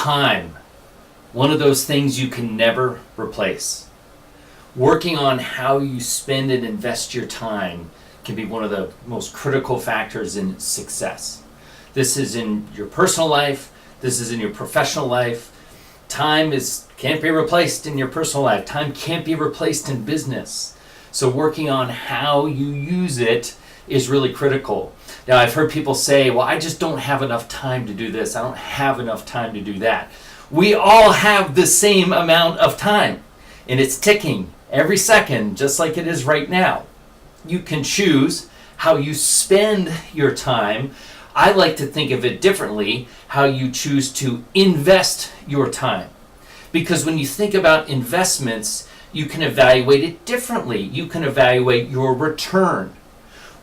Time, one of those things you can never replace. Working on how you spend and invest your time can be one of the most critical factors in success. This is in your personal life, this is in your professional life. Time can't be replaced in your personal life. Time can't be replaced in business. So working on how you use it is really critical. Now, I've heard people say, well, I just don't have enough time to do this. I don't have enough time to do that. We all have the same amount of time, and it's ticking every second, just like it is right now. You can choose how you spend your time. I like to think of it differently, how you choose to invest your time. Because when you think about investments, you can evaluate it differently. You can evaluate your return.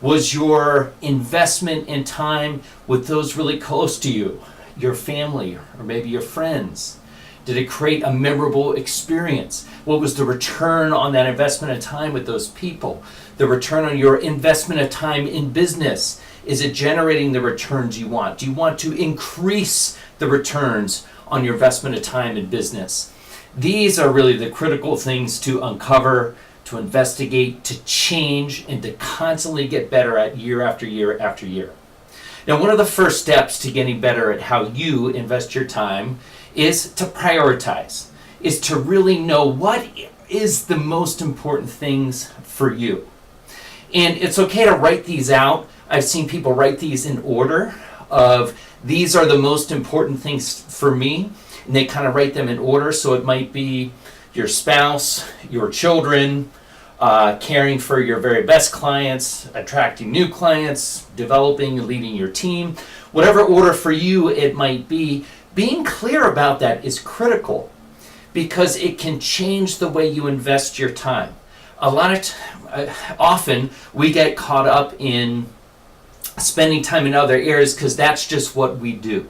Was your investment in time with those really close to you, your family, or maybe your friends? Did it create a memorable experience? What was the return on that investment of time with those people? The return on your investment of time in business. Is it generating the returns you want? Do you want to increase the returns on your investment of time in business? These are really the critical things to uncover, to investigate, to change, and to constantly get better at year after year after year. Now, one of the first steps to getting better at how you invest your time is to prioritize, is to really know what is the most important things for you. And it's okay to write these out. I've seen people write these in order of these are the most important things for me, and they kind of write them in order. So it might be your spouse, your children, caring for your very best clients, attracting new clients, developing and leading your team. Whatever order for you it might be, being clear about that is critical because it can change the way you invest your time. Often we get caught up in spending time in other areas because that's just what we do.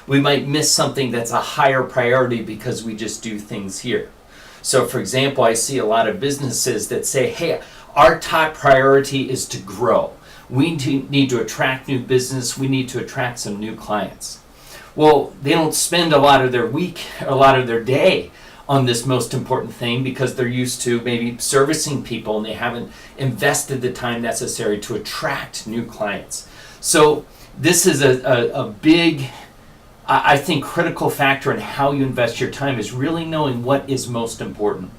We might miss something that's a higher priority because we just do things here. So for example, I see a lot of businesses that say, hey, our top priority is to grow. We need to attract new business. We need to attract some new clients. Well, they don't spend a lot of their week, a lot of their day on this most important thing because they're used to maybe servicing people and they haven't invested the time necessary to attract new clients. So this is a big, I think, critical factor in how you invest your time is really knowing what is most important.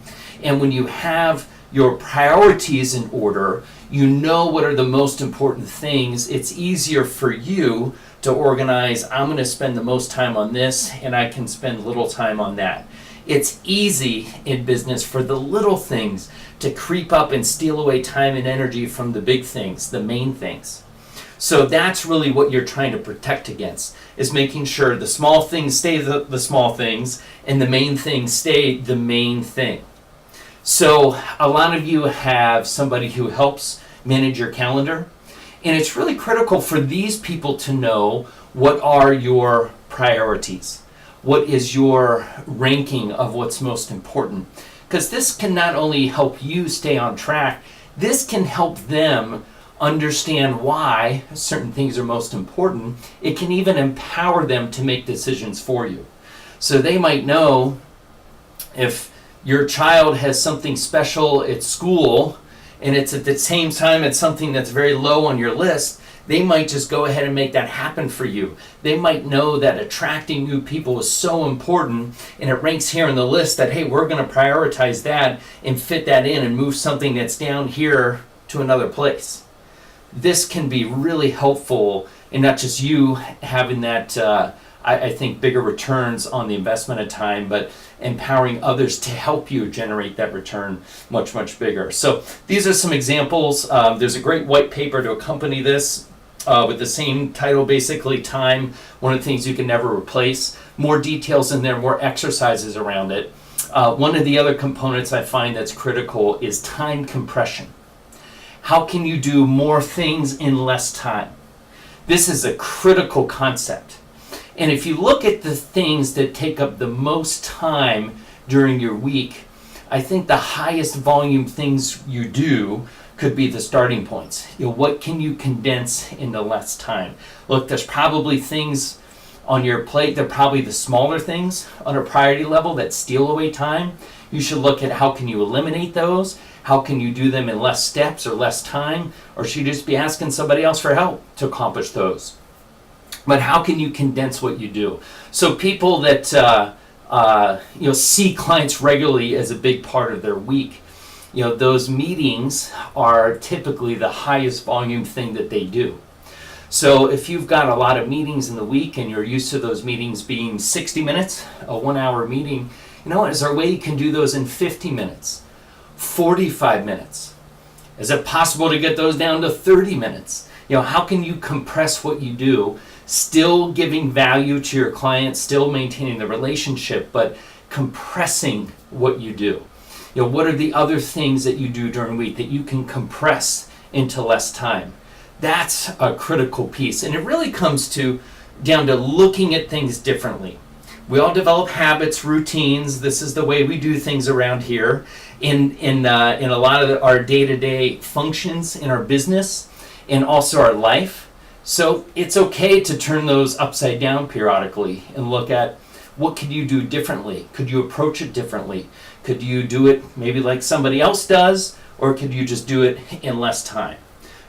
And when you have your priorities in order, you know what are the most important things, it's easier for you to organize, I'm going to spend the most time on this and I can spend little time on that. It's easy in business for the little things to creep up and steal away time and energy from the big things, the main things. So that's really what you're trying to protect against, is making sure the small things stay the small things and the main things stay the main thing. So a lot of you have somebody who helps manage your calendar, and it's really critical for these people to know what are your priorities. What is your ranking of what's most important? Because this can not only help you stay on track, this can help them understand why certain things are most important. It can even empower them to make decisions for you. So they might know if your child has something special at school and it's at the same time it's something that's very low on your list, they might just go ahead and make that happen for you. They might know that attracting new people is so important and it ranks here on the list that, hey, we're going to prioritize that and fit that in and move something that's down here to another place. This can be really helpful in not just you having that, I think, bigger returns on the investment of time, but empowering others to help you generate that return much, much bigger. So these are some examples. There's a great white paper to accompany this with the same title, basically, Time, one of the things you can never replace. More details in there, more exercises around it. One of the other components I find that's critical is time compression. How can you do more things in less time? This is a critical concept. And if you look at the things that take up the most time during your week, I think the highest volume things you do could be the starting points. What can you condense into less time? Look, there's probably things on your plate, they're probably the smaller things on a priority level that steal away time. You should look at how can you eliminate those, how can you do them in less steps or less time, or should you just be asking somebody else for help to accomplish those? But how can you condense what you do? So people that see clients regularly as a big part of their week, those meetings are typically the highest volume thing that they do. So if you've got a lot of meetings in the week and you're used to those meetings being 60 minutes, a 1 hour meeting, is there a way you can do those in 50 minutes, 45 minutes? Is it possible to get those down to 30 minutes? How can you compress what you do, still giving value to your clients, still maintaining the relationship, but compressing what you do? What are the other things that you do during the week that you can compress into less time? That's a critical piece. And it really comes down to looking at things differently. We all develop habits, routines. This is the way we do things around here in a lot of our day-to-day functions in our business and also our life. So it's okay to turn those upside down periodically and look at what could you do differently? Could you approach it differently? Could you do it maybe like somebody else does, or could you just do it in less time?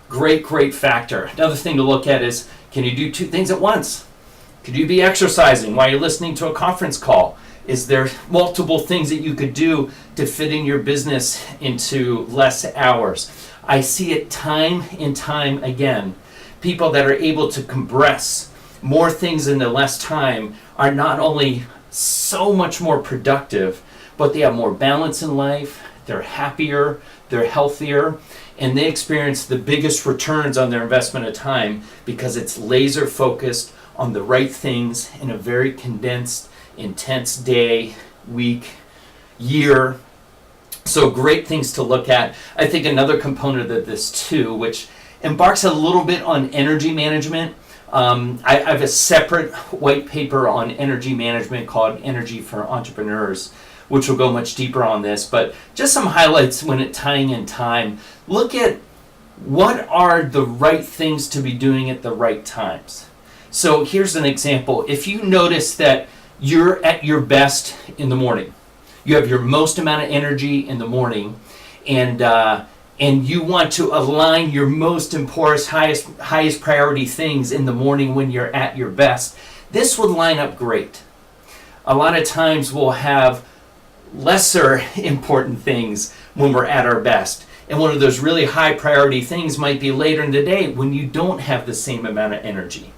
Great factor. Another thing to look at is, can you do two things at once? Could you be exercising while you're listening to a conference call? Is there multiple things that you could do to fit in your business into less hours? I see it time and time again. People that are able to compress more things into less time are not only so much more productive, but they have more balance in life, they're happier, they're healthier, and they experience the biggest returns on their investment of time because it's laser focused on the right things in a very condensed, intense day, week, year. So great things to look at. I think another component of this too, which embarks a little bit on energy management. I have a separate white paper on energy management called Energy for Entrepreneurs, which will go much deeper on this, but just some highlights when it tying in time. Look at what are the right things to be doing at the right times. So here's an example. If you notice that you're at your best in the morning, you have your most amount of energy in the morning, and you want to align your most important, highest priority things in the morning when you're at your best, this would line up great. A lot of times we'll have lesser important things when we're at our best. And one of those really high priority things might be later in the day when you don't have the same amount of energy.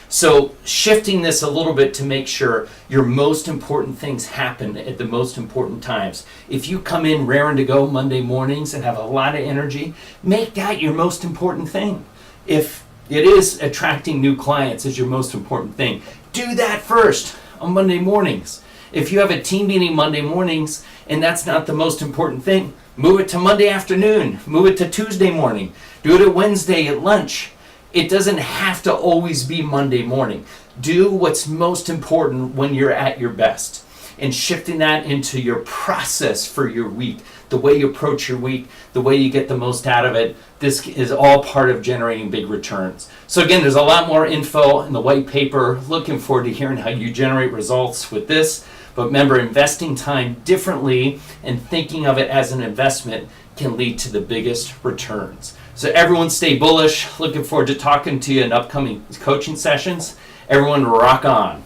So shifting this a little bit to make sure your most important things happen at the most important times. If you come in raring to go Monday mornings and have a lot of energy, make that your most important thing. If it is attracting new clients as your most important thing, do that first on Monday mornings. If you have a team meeting Monday mornings and that's not the most important thing, move it to Monday afternoon, move it to Tuesday morning, do it at Wednesday at lunch. It doesn't have to always be Monday morning. Do what's most important when you're at your best. And shifting that into your process for your week, the way you approach your week, the way you get the most out of it, this is all part of generating big returns. So again, there's a lot more info in the white paper. Looking forward to hearing how you generate results with this. But remember, investing time differently and thinking of it as an investment can lead to the biggest returns. So everyone stay bullish. Looking forward to talking to you in upcoming coaching sessions. Everyone rock on.